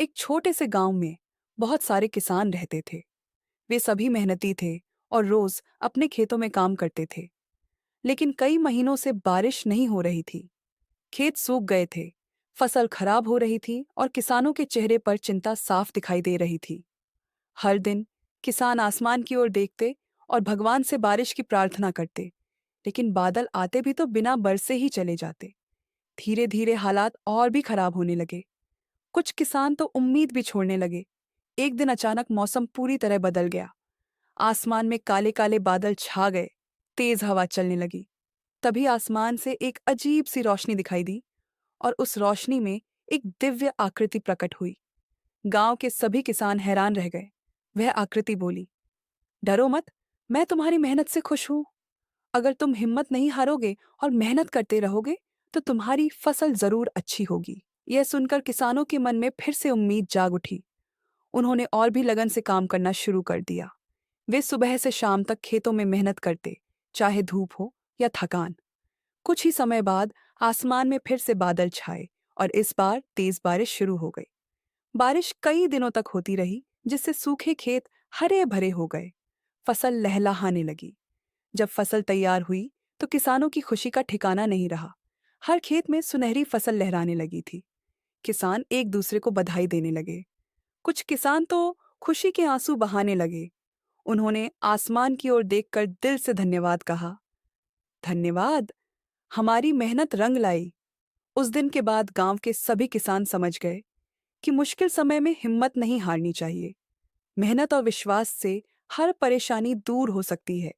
एक छोटे से गांव में बहुत सारे किसान रहते थे। वे सभी मेहनती थे और रोज अपने खेतों में काम करते थे। लेकिन कई महीनों से बारिश नहीं हो रही थी। खेत सूख गए थे, फसल खराब हो रही थी और किसानों के चेहरे पर चिंता साफ दिखाई दे रही थी। हर दिन किसान आसमान की ओर देखते और भगवान से बारिश की प्रार्थना करते, लेकिन बादल आते भी तो बिना बरसे ही चले जाते। धीरे धीरे हालात और भी खराब होने लगे। कुछ किसान तो उम्मीद भी छोड़ने लगे। एक दिन अचानक मौसम पूरी तरह बदल गया। आसमान में काले काले बादल छा गए। तेज हवा चलने लगी। तभी आसमान से एक अजीब सी रोशनी दिखाई दी और उस रोशनी में एक दिव्य आकृति प्रकट हुई। गांव के सभी किसान हैरान रह गए। वह आकृति बोली, डरो मत, मैं तुम्हारी मेहनत से खुश हूं। अगर तुम हिम्मत नहीं हारोगे और मेहनत करते रहोगे तो तुम्हारी फसल जरूर अच्छी होगी। यह सुनकर किसानों के मन में फिर से उम्मीद जाग उठी। उन्होंने और भी लगन से काम करना शुरू कर दिया। वे सुबह से शाम तक खेतों में मेहनत करते, चाहे धूप हो या थकान। कुछ ही समय बाद आसमान में फिर से बादल छाए और इस बार तेज बारिश शुरू हो गई। बारिश कई दिनों तक होती रही, जिससे सूखे खेत हरे भरे हो गए। फसल लहलहाने लगी। जब फसल तैयार हुई तो किसानों की खुशी का ठिकाना नहीं रहा। हर खेत में सुनहरी फसल लहराने लगी थी। किसान एक दूसरे को बधाई देने लगे। कुछ किसान तो खुशी के आंसू बहाने लगे। उन्होंने आसमान की ओर देखकर दिल से धन्यवाद कहा। धन्यवाद, हमारी मेहनत रंग लाई। उस दिन के बाद गांव के सभी किसान समझ गए कि मुश्किल समय में हिम्मत नहीं हारनी चाहिए। मेहनत और विश्वास से हर परेशानी दूर हो सकती है।